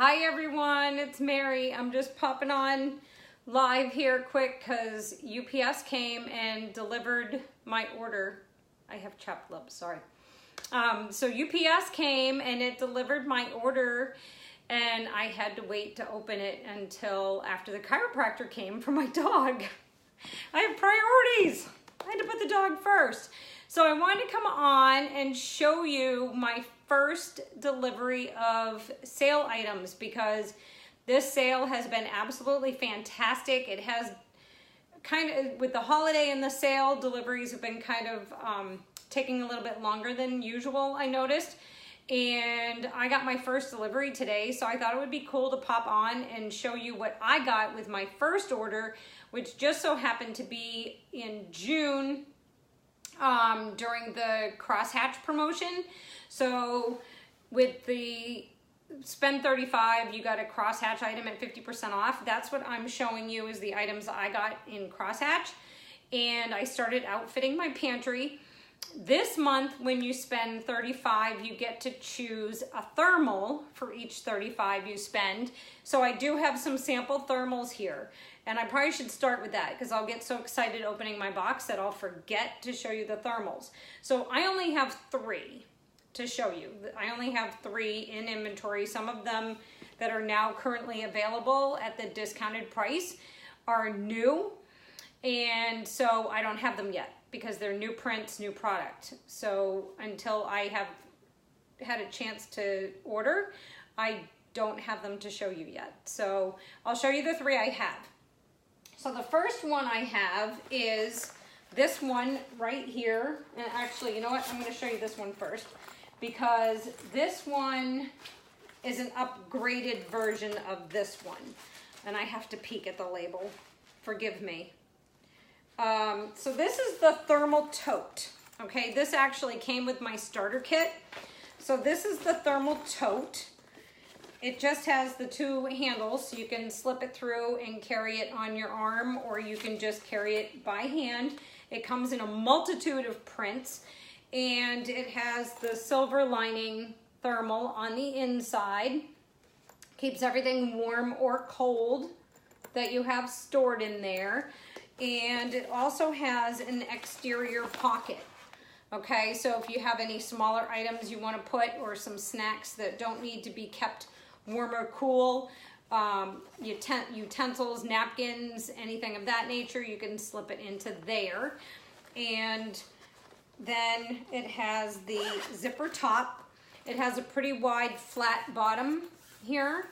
Hi everyone, it's Mary. I'm just popping on live here quick because UPS came and delivered my order. I have chapped lips, sorry. So UPS came and it delivered my order and I had to wait to open it until after the chiropractor came for my dog. I have priorities. I had to put the dog first. So I wanted to come on and show you my first delivery of sale items because this sale has been absolutely fantastic. It has kind of, with the holiday and the sale, deliveries have been kind of taking a little bit longer than usual, I noticed. And I got my first delivery today, so I thought it would be cool to pop on and show you what I got with my first order, which just so happened to be in June during the crosshatch promotion. So with the spend 35, you got a crosshatch item at 50% off. That's what I'm showing you is the items I got in crosshatch. And I started outfitting my pantry. This month, when you spend 35, you get to choose a thermal for each 35 you spend. So I do have some sample thermals here. And I probably should start with that because I'll get so excited opening my box that I'll forget to show you the thermals. So I only have 3 to show you. I only have 3 in inventory. Some of them that are now currently available at the discounted price are new. And so I don't have them yet because they're new prints, new product. So until I have had a chance to order, I don't have them to show you yet. So I'll show you the 3 I have. So the first one I have is this one right here. And actually, you know what? I'm going to show you this one first because this one is an upgraded version of this one. And I have to peek at the label. Forgive me. So this is the thermal tote. Okay, this actually came with my starter kit. So this is the thermal tote. It just has the 2 handles, so you can slip it through and carry it on your arm, or you can just carry it by hand. It comes in a multitude of prints, and it has the silver lining thermal on the inside. Keeps everything warm or cold that you have stored in there. And it also has an exterior pocket. Okay, so if you have any smaller items you want to put, or some snacks that don't need to be kept warm or cool, utensils, napkins, anything of that nature, you can slip it into there. And then it has the zipper top. It has a pretty wide flat bottom here,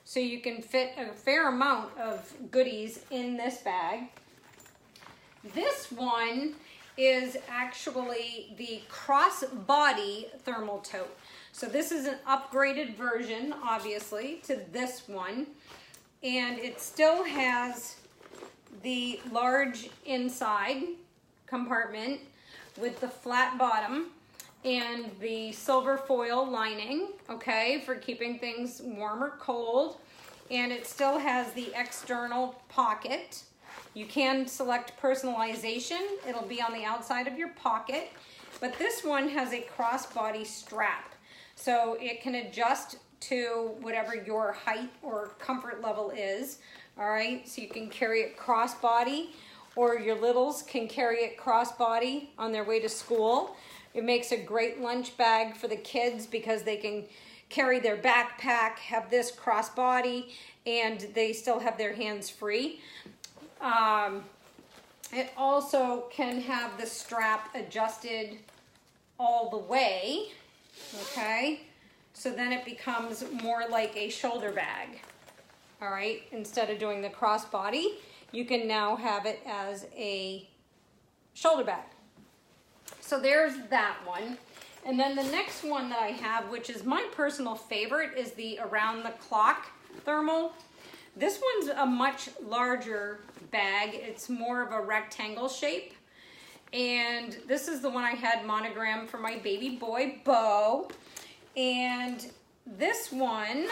so you can fit a fair amount of goodies in this bag. This one is actually the crossbody thermal tote. So this is an upgraded version, obviously, to this one. And it still has the large inside compartment with the flat bottom and the silver foil lining, okay, for keeping things warm or cold. And it still has the external pocket. You can select personalization. It'll be on the outside of your pocket. But this one has a crossbody strap. So it can adjust to whatever your height or comfort level is. All right, so you can carry it crossbody, or your littles can carry it crossbody on their way to school. It makes a great lunch bag for the kids because they can carry their backpack, have this crossbody, and they still have their hands free. It also can have the strap adjusted all the way, okay? So then it becomes more like a shoulder bag, all right? Instead of doing the crossbody, you can now have it as a shoulder bag. So there's that one. And then the next one that I have, which is my personal favorite, is the around the clock thermal. This one's a much larger bag. It's more of a rectangle shape. And this is the one I had monogrammed for my baby boy, Bo. And this one,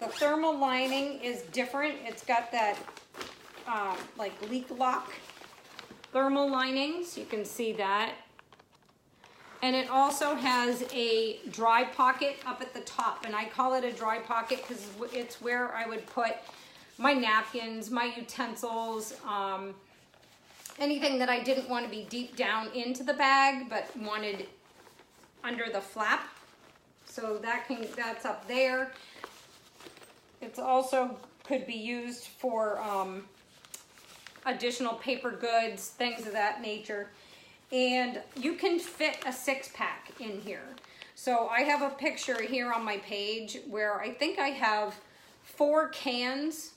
the thermal lining is different. It's got that like leak lock thermal lining, so you can see that. And it also has a dry pocket up at the top. And I call it a dry pocket because it's where I would put my napkins, my utensils, anything that I didn't want to be deep down into the bag, but wanted under the flap. So that's up there. It's also could be used for additional paper goods, things of that nature. And you can fit a 6-pack in here. So I have a picture here on my page where I think I have 4 cans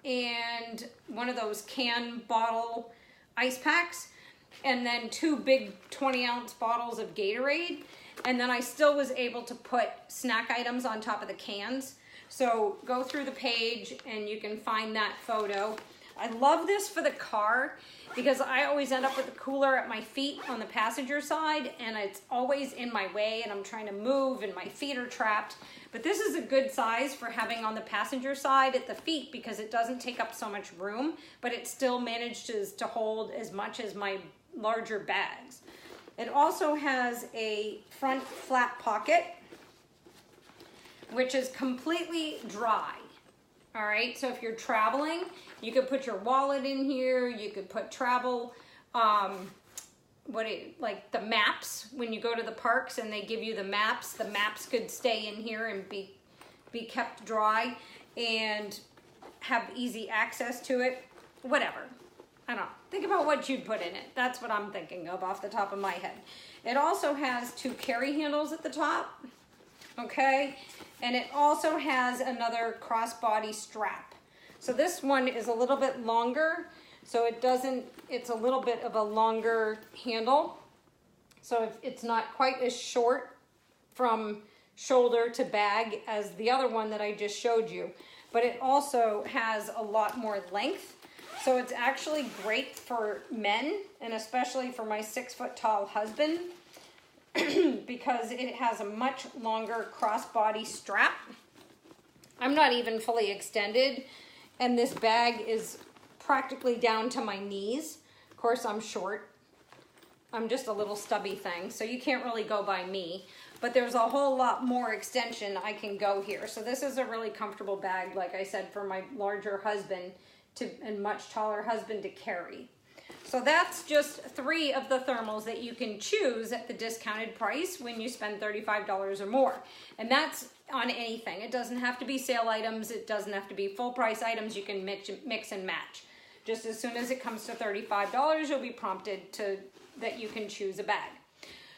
and one of those can bottle ice packs, and then 2 big 20-ounce bottles of Gatorade. And then I still was able to put snack items on top of the cans. So go through the page and you can find that photo. I love this for the car because I always end up with the cooler at my feet on the passenger side, and it's always in my way and I'm trying to move and my feet are trapped. But this is a good size for having on the passenger side at the feet because it doesn't take up so much room, but it still manages to hold as much as my larger bags. It also has a front flap pocket, which is completely dry. All right, so if you're traveling, you could put your wallet in here. You could put travel, like the maps when you go to the parks and they give you the maps. The maps could stay in here and be kept dry and have easy access to it. Whatever. I don't know. Think about what you'd put in it. That's what I'm thinking of off the top of my head. It also has 2 carry handles at the top. Okay, and it also has another crossbody strap. So this one is a little bit longer, so it's a little bit of a longer handle. So it's not quite as short from shoulder to bag as the other one that I just showed you, but it also has a lot more length. So it's actually great for men, and especially for my 6-foot-tall husband, because it has a much longer crossbody strap. I'm not even fully extended, and this bag is practically down to my knees. Of course, I'm short. I'm just a little stubby thing, so you can't really go by me, but there's a whole lot more extension I can go here. So this is a really comfortable bag, like I said, for my larger husband and much taller husband to carry. So that's just 3 of the thermals that you can choose at the discounted price when you spend $35 or more. And that's on anything. It doesn't have to be sale items. It doesn't have to be full price items. You can mix and match. Just as soon as it comes to $35, you'll be prompted that you can choose a bag.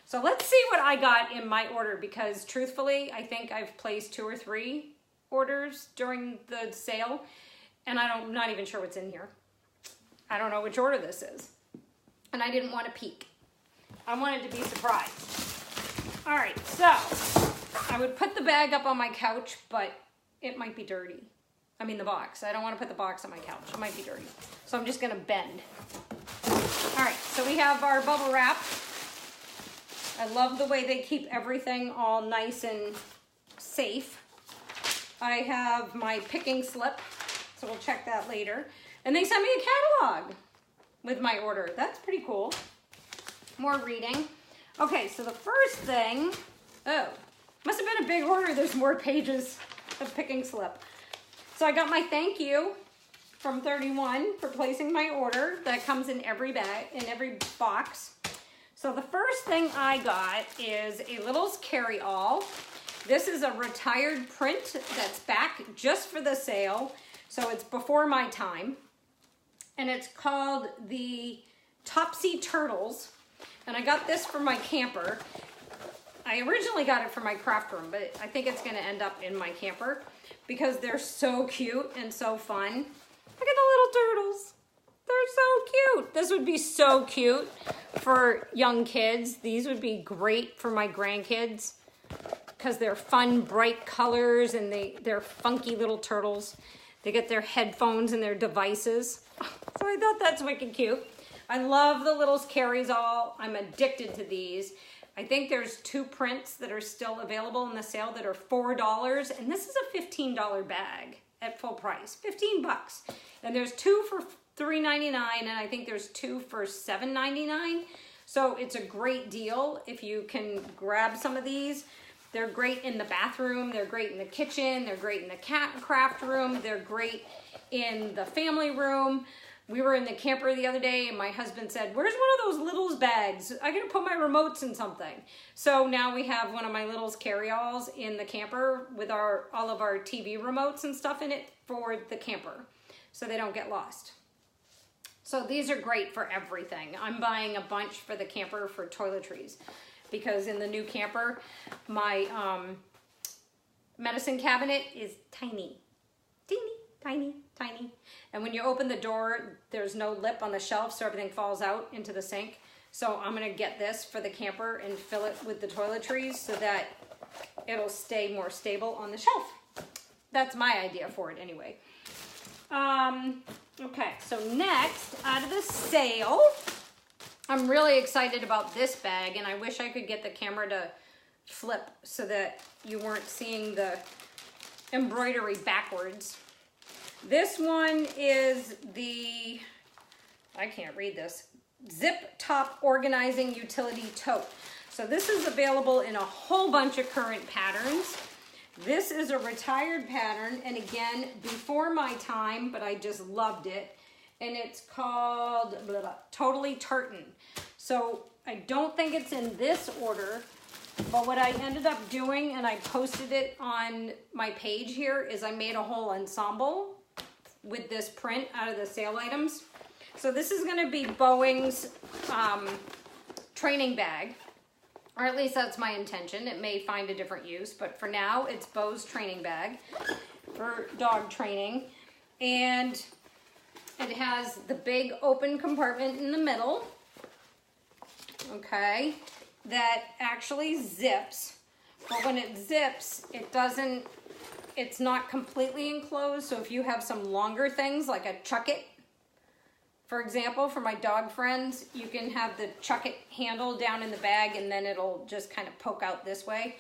So let's see what I got in my order, because truthfully, I think I've placed 2 or 3 orders during the sale, and I'm not even sure what's in here. I don't know which order this is. And I didn't want to peek. I wanted to be surprised. All right, so I would put the bag up on my couch, but it might be dirty. I mean the box. I don't want to put the box on my couch. It might be dirty. So I'm just going to bend. All right, so we have our bubble wrap. I love the way they keep everything all nice and safe. I have my picking slip, so we'll check that later. And they sent me a catalog with my order. That's pretty cool. More reading. Okay, so the first thing, must have been a big order. There's more pages of picking slip. So I got my thank you from 31 for placing my order. That comes in every bag, in every box. So the first thing I got is a Littles carry-all. This is a retired print that's back just for the sale. So it's before my time. And it's called the Topsy Turtles. And I got this for my camper. I originally got it for my craft room, but I think it's gonna end up in my camper because they're so cute and so fun. Look at the little turtles. They're so cute. This would be so cute for young kids. These would be great for my grandkids because they're fun, bright colors, and they're funky little turtles. They get their headphones and their devices. So I thought that's wicked cute. I love the Littles carry-all. I'm addicted to these. I think there's 2 prints that are still available in the sale that are $4, and this is a $15 bag at full price, 15 bucks. And there's 2 for $3.99, and I think there's 2 for $7.99. So it's a great deal if you can grab some of these. They're great in the bathroom, they're great in the kitchen, they're great in the cat and craft room, they're great in the family room. We were in the camper the other day and my husband said, where's one of those Littles bags? I gotta put my remotes in something. So now we have one of my Littles carry-alls in the camper with all of our TV remotes and stuff in it for the camper so they don't get lost. So these are great for everything. I'm buying a bunch for the camper for toiletries because in the new camper, my medicine cabinet is tiny, teeny, tiny, tiny. And when you open the door, there's no lip on the shelf, so everything falls out into the sink. So I'm gonna get this for the camper and fill it with the toiletries so that it'll stay more stable on the shelf. That's my idea for it anyway. Okay, so next, out of the sale, I'm really excited about this bag, and I wish I could get the camera to flip so that you weren't seeing the embroidery backwards. This one is the, I can't read this, Zip Top Organizing Utility Tote. So this is available in a whole bunch of current patterns. This is a retired pattern, and again, before my time, but I just loved it. And it's called Totally Tartan. So I don't think it's in this order, but what I ended up doing, and I posted it on my page here, is I made a whole ensemble with this print out of the sale items. So this is gonna be Boeing's training bag, or at least that's my intention. It may find a different use, but for now it's Bo's training bag for dog training. And it has the big open compartment in the middle, okay, that actually zips. But when it zips, it's not completely enclosed. So if you have some longer things like a Chuck It, for example, for my dog friends, you can have the Chuck It handle down in the bag and then it'll just kind of poke out this way.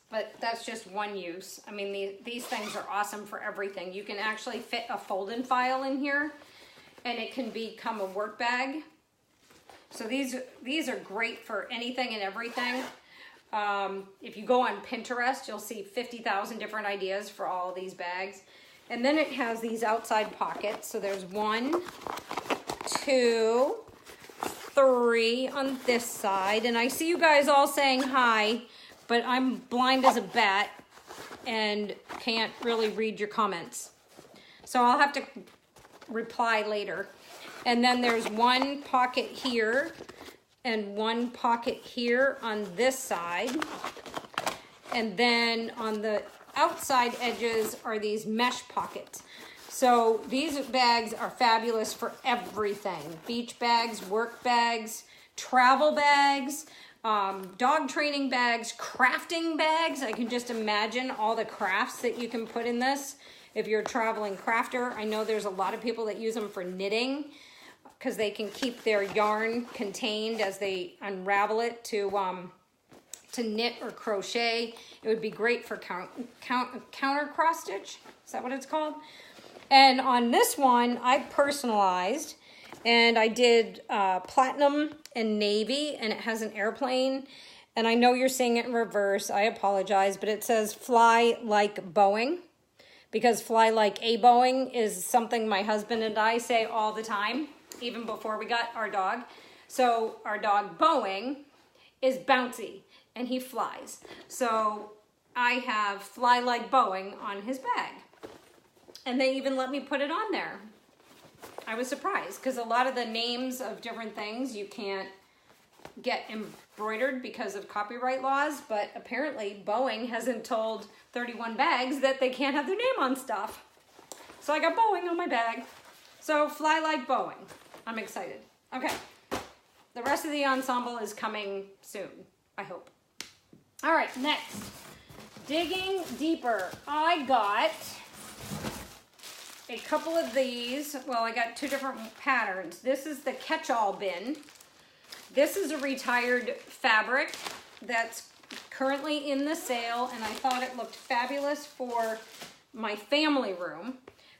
But that's just one use. I mean, these things are awesome for everything. You can actually fit a fold-in file in here and it can become a work bag. So these are great for anything and everything. If you go on Pinterest, you'll see 50,000 different ideas for all of these bags. And then it has these outside pockets. So there's 1, 2, 3 on this side. And I see you guys all saying hi, but I'm blind as a bat and can't really read your comments. So I'll have to reply later. And then there's 1 pocket here and 1 pocket here on this side. And then on the outside edges are these mesh pockets. So these bags are fabulous for everything. Beach bags, work bags, travel bags, dog training bags, crafting bags. I can just imagine all the crafts that you can put in this if you're a traveling crafter. I know there's a lot of people that use them for knitting because they can keep their yarn contained as they unravel it to knit or crochet. It would be great for counter cross stitch. Is that what it's called? And on this one, I personalized and I did platinum and navy, and it has an airplane. And I know you're seeing it in reverse. I apologize, but it says fly like Boeing, because fly like a Boeing is something my husband and I say all the time, even before we got our dog. So our dog Boeing is bouncy and he flies. So I have fly like Boeing on his bag. And they even let me put it on there. I was surprised because a lot of the names of different things you can't get embroidered because of copyright laws, but apparently Boeing hasn't told 31 bags that they can't have their name on stuff. So I got Boeing on my bag. So fly like Boeing. I'm excited. Okay. The rest of the ensemble is coming soon, I hope. All right, next. Digging deeper. I got a couple of these. Well, I got 2 different patterns. This is the catch-all bin. This is a retired fabric that's currently in the sale, and I thought it looked fabulous for my family room.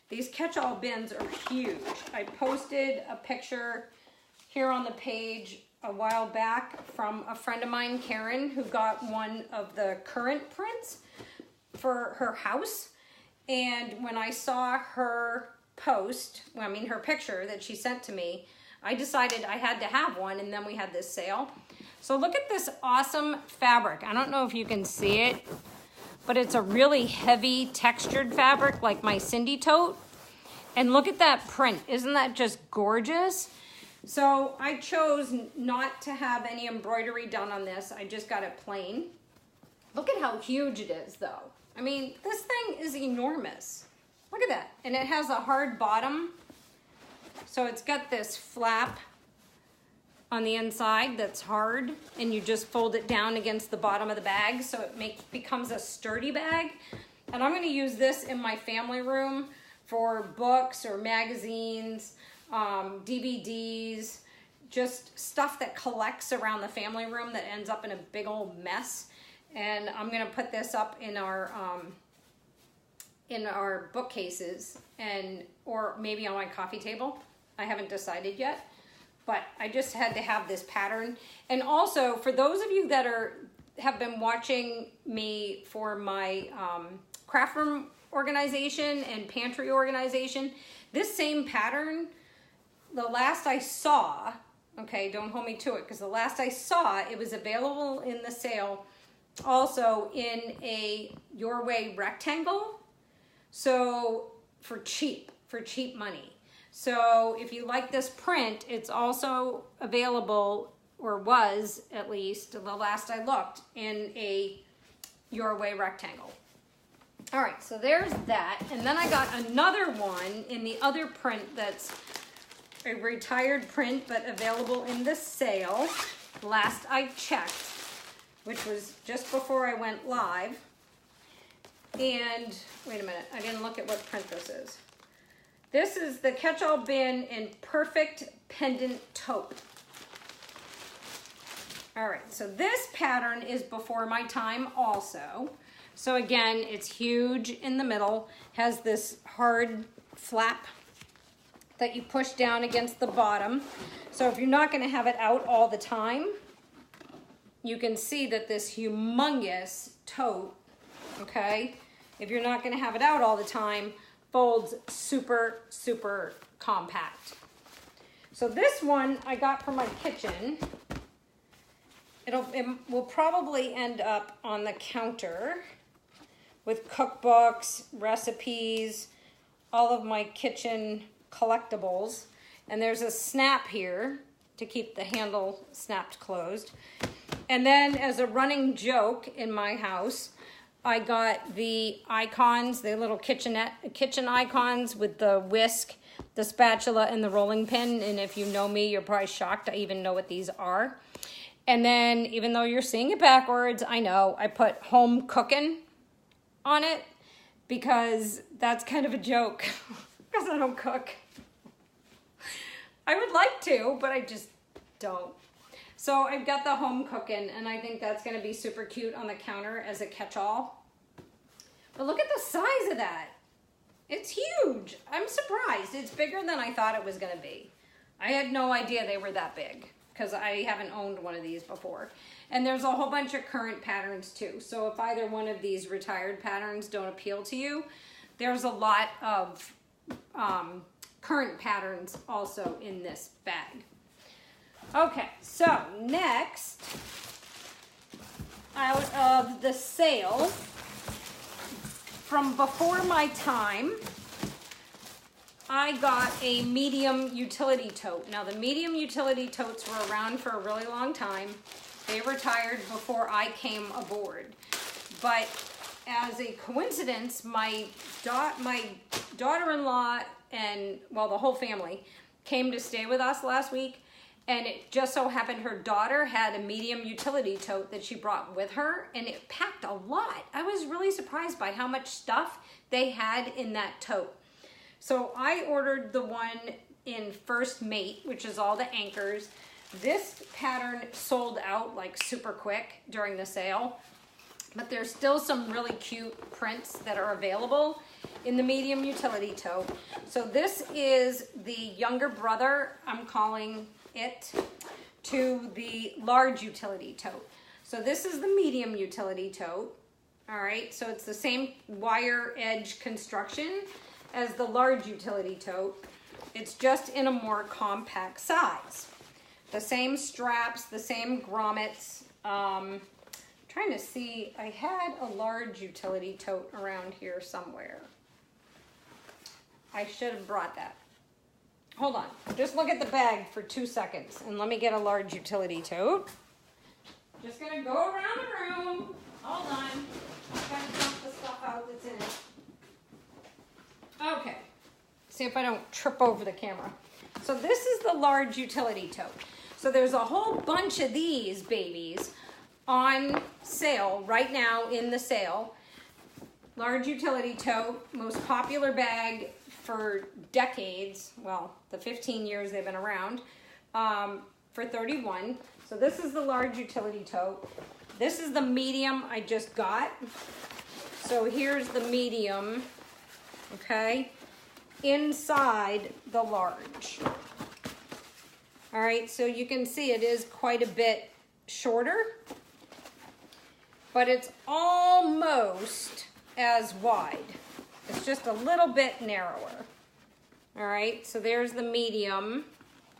These catch-all bins are huge. I posted a picture here on the page a while back from a friend of mine, Karen, who got one of the current prints for her house. And when I saw her post, well, I mean her picture that she sent to me, I decided I had to have one, and then we had this sale. So look at this awesome fabric. I don't know if you can see it, but it's a really heavy textured fabric like my Cindy tote. And look at that print. Isn't that just gorgeous? So I chose not to have any embroidery done on this. I just got it plain. Look at how huge it is though. I mean, this thing is enormous. Look at that. And it has a hard bottom. So it's got this flap on the inside that's hard, and you just fold it down against the bottom of the bag so it becomes a sturdy bag. And I'm going to use this in my family room for books or magazines, DVDs, just stuff that collects around the family room that ends up in a big old mess. And I'm going to put this up in our bookcases, or maybe on my coffee table. I haven't decided yet. But I just had to have this pattern. And also, for those of you that have been watching me for my craft room organization and pantry organization, this same pattern, the last I saw, okay, don't hold me to it, because the last I saw, it was available in the sale also in a Your Way rectangle. So for cheap money. So if you like this print, it's also available, or was at least the last I looked, in a Your Way rectangle. All right, so there's that. And then I got another one in the other print that's a retired print, but available in the sale. Last I checked, which was just before I went live. And wait a minute, I didn't look at what print this is. This is the Catch-All Bin in Perfect Pendant Taupe. All right, so this pattern is before my time also. So again, it's huge in the middle, has this hard flap that you push down against the bottom. So if you're not gonna have it out all the time, you can see that this humongous tote, okay, if you're not gonna have it out all the time, folds super, super compact. So this one I got from my kitchen. It will probably end up on the counter with cookbooks, recipes, all of my kitchen collectibles. And there's a snap here to keep the handle snapped closed. And then as a running joke in my house, I got the icons, the little kitchen icons with the whisk, the spatula, and the rolling pin. And if you know me, you're probably shocked I even know what these are. And then, even though you're seeing it backwards, I know, I put home cooking on it because that's kind of a joke because I don't cook. I would like to, but I just don't. So I've got the home cooking, and I think that's going to be super cute on the counter as a catch-all. But look at the size of that. It's huge. I'm surprised. It's bigger than I thought it was going to be. I had no idea they were that big because I haven't owned one of these before. And there's a whole bunch of current patterns too. So if either one of these retired patterns don't appeal to you, there's a lot of current patterns also in this bag. Okay, so next, out of the sale, from before my time, I got a medium utility tote. Now the medium utility totes were around for a really long time. They retired before I came aboard. But as a coincidence, my daughter-in-law and, well, the whole family came to stay with us last week. And it just so happened her daughter had a medium utility tote that she brought with her, and it packed a lot. I was really surprised by how much stuff they had in that tote. So I ordered the one in First Mate, which is all the anchors. This pattern sold out like super quick during the sale, but there's still some really cute prints that are available in the medium utility tote. So this is the younger brother. I'm calling it to the large utility tote. So this is the medium utility tote. All right, so it's the same wire edge construction as the large utility tote. It's just in a more compact size. The same straps, the same grommets. Trying to see, I had a large utility tote around here somewhere. I should have brought that. Hold on, just look at the bag for 2 seconds and let me get a large utility tote. Just gonna go around the room. Hold on, I've got to dump the stuff out that's in it. Okay, see if I don't trip over the camera. So this is the large utility tote. So there's a whole bunch of these babies on sale right now in the sale. Large utility tote, most popular bag for decades, well, the 15 years they've been around, for $31. So this is the large utility tote. This is the medium I just got. So here's the medium, okay, inside the large. All right, so you can see it is quite a bit shorter, but it's almost as wide. It's just a little bit narrower. All right, so there's the medium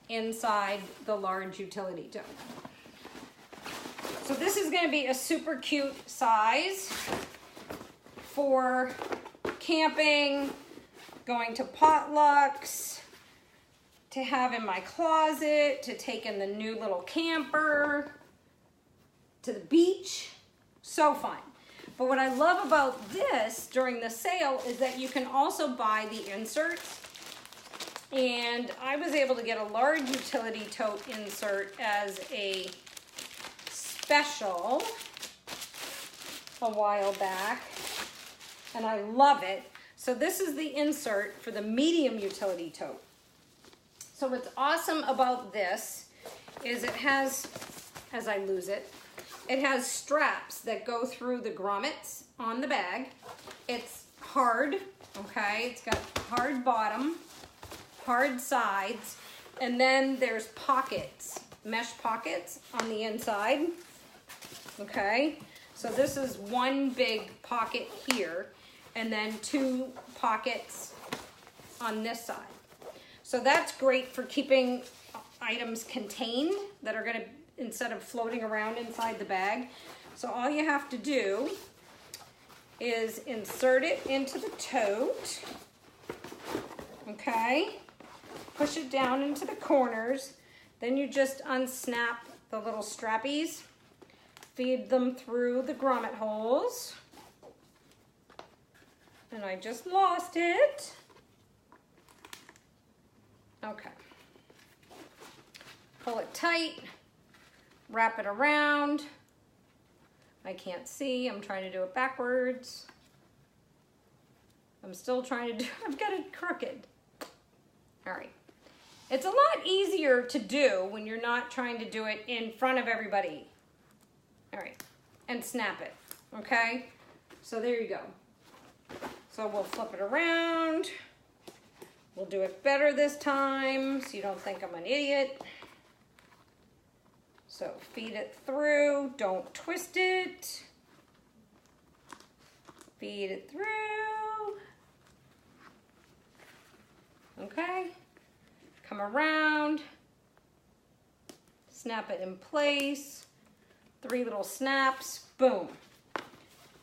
inside the large utility tote. So this is going to be a super cute size for camping, going to potlucks, to have in my closet, to take in the new little camper, to the beach. So fun. But what I love about this during the sale is that you can also buy the inserts. And I was able to get a large utility tote insert as a special a while back, and I love it. So this is the insert for the medium utility tote. So what's awesome about this is it has, as I lose it, it has straps that go through the grommets on the bag. It's hard, okay? It's got hard bottom, hard sides, and then there's pockets, mesh pockets on the inside, okay? So this is one big pocket here, and then 2 pockets on this side. So that's great for keeping items contained that are gonna, instead of floating around inside the bag. So all you have to do is insert it into the tote, okay? Push it down into the corners. Then you just unsnap the little strappies, feed them through the grommet holes. And I just lost it. Okay. Pull it tight, wrap it around. I can't see, I'm trying to do it backwards. I'm still trying to do, I've got it crooked. All right. It's a lot easier to do when you're not trying to do it in front of everybody. All right, and snap it, okay? So there you go. So we'll flip it around. We'll do it better this time so you don't think I'm an idiot. So feed it through, don't twist it. Feed it through. Okay, come around, snap it in place, 3 little snaps, boom.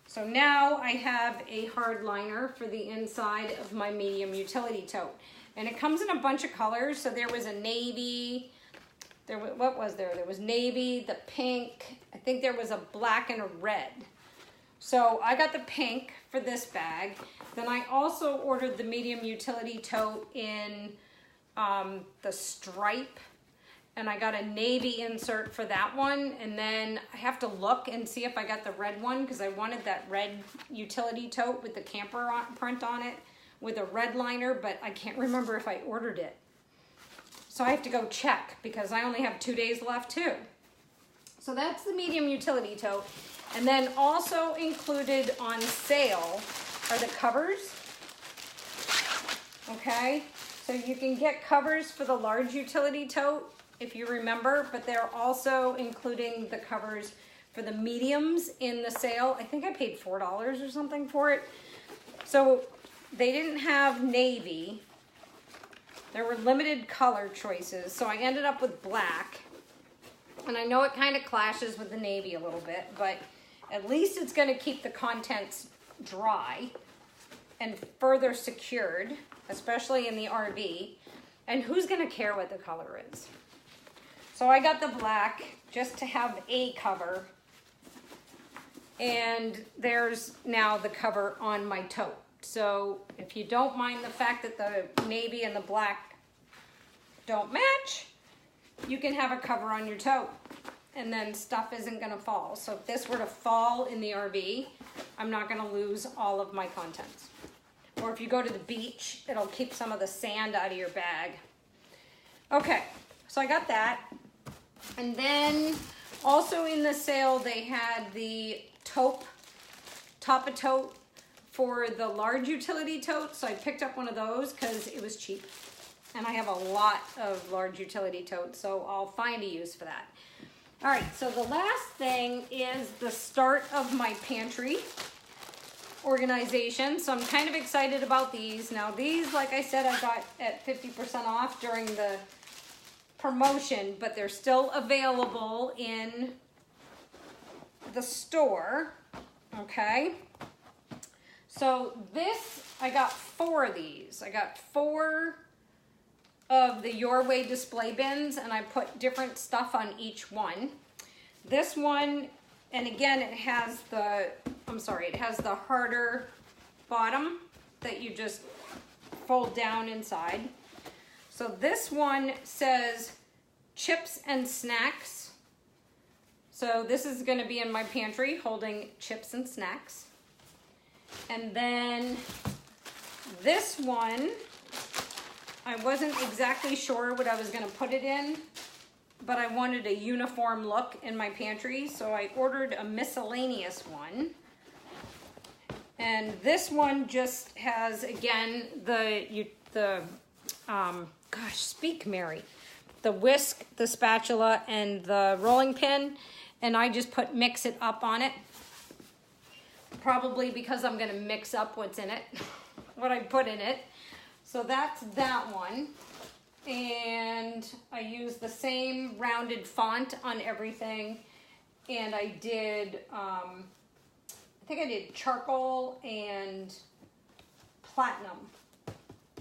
So now I have a hard liner for the inside of my medium utility tote. And it comes in a bunch of colors. So there was a navy, what was there? There was navy, the pink, I think there was a black and a red. So I got the pink for this bag. Then I also ordered the medium utility tote in the stripe, and I got a navy insert for that one. And then I have to look and see if I got the red one, because I wanted that red utility tote with the camper print on it with a red liner, but I can't remember if I ordered it. So I have to go check because I only have 2 days left too. So that's the medium utility tote. And then also included on sale are the covers. Okay, so you can get covers for the large utility tote if you remember, but they're also including the covers for the mediums in the sale. I think I paid $4 or something for it. So they didn't have navy. There were limited color choices, so I ended up with black. And I know it kind of clashes with the navy a little bit, but at least it's going to keep the contents dry and further secured, especially in the RV. And who's going to care what the color is? So I got the black just to have a cover. And there's now the cover on my tote. So if you don't mind the fact that the navy and the black don't match, you can have a cover on your tote and then stuff isn't gonna fall. So if this were to fall in the RV, I'm not gonna lose all of my contents. Or if you go to the beach, it'll keep some of the sand out of your bag. Okay, so I got that. And then also in the sale, they had the taupe, top of tote for the large utility tote. So I picked up one of those because it was cheap. And I have a lot of large utility totes, so I'll find a use for that. All right, so the last thing is the start of my pantry organization. So I'm kind of excited about these. Now these, like I said, I got at 50% off during the promotion, but they're still available in the store, okay? So this, I got 4 of these. I got 4 of the Your Way display bins, and I put different stuff on each one. This one, and again, it has the, it has the harder bottom that you just fold down inside. So this one says chips and snacks. So this is gonna be in my pantry holding chips and snacks. And then this one, I wasn't exactly sure what I was gonna put it in, but I wanted a uniform look in my pantry, so I ordered a miscellaneous one. And this one just has, again, gosh, speak Mary, the whisk, the spatula, and the rolling pin, and I just put mix it up on it. Probably because I'm gonna mix up what's in it, what I put in it. So that's that one. And I used the same rounded font on everything. And I did, I think I did charcoal and platinum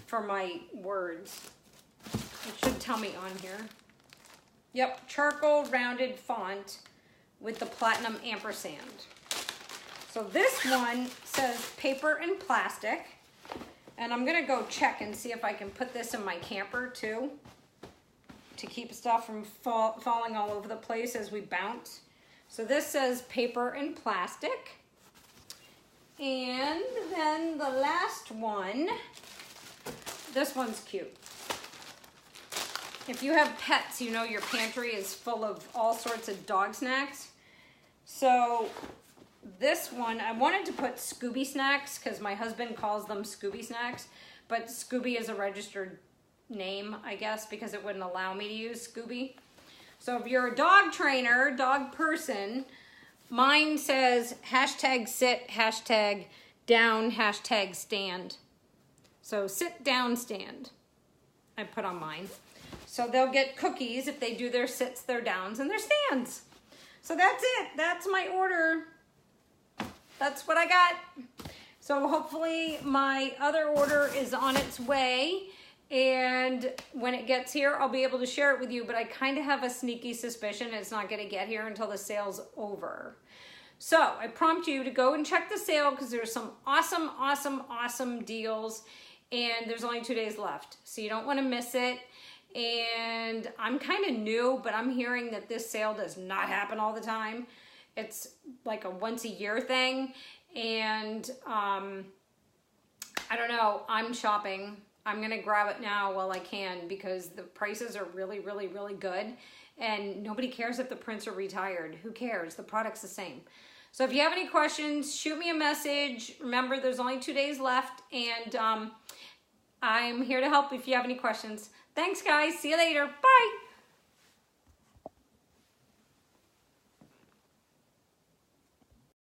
for my words. It should tell me on here. Yep, charcoal rounded font with the platinum ampersand. So this one says paper and plastic. And I'm gonna go check and see if I can put this in my camper too, to keep stuff from falling all over the place as we bounce. So this says paper and plastic. And then the last one, this one's cute. If you have pets, you know your pantry is full of all sorts of dog snacks. So this one, I wanted to put Scooby snacks because my husband calls them Scooby snacks, but Scooby is a registered name, I guess, because it wouldn't allow me to use Scooby. So if you're a dog trainer, dog person, mine says hashtag sit, hashtag down, hashtag stand. So sit down, stand, I put on mine. So they'll get cookies if they do their sits, their downs, and their stands. So that's it. That's my order. That's what I got. So hopefully my other order is on its way. And when it gets here, I'll be able to share it with you. But I kind of have a sneaky suspicion it's not going to get here until the sale's over. So I prompt you to go and check the sale because there's some awesome, awesome, awesome deals. And there's only 2 days left. So you don't want to miss it. And I'm kind of new, but I'm hearing that this sale does not happen all the time. It's like a once a year thing. And I don't know, I'm shopping. I'm gonna grab it now while I can because the prices are really, really, really good. And nobody cares if the prints are retired. Who cares? The product's the same. So if you have any questions, shoot me a message. Remember, there's only 2 days left. And I'm here to help if you have any questions. Thanks, guys. See you later. Bye.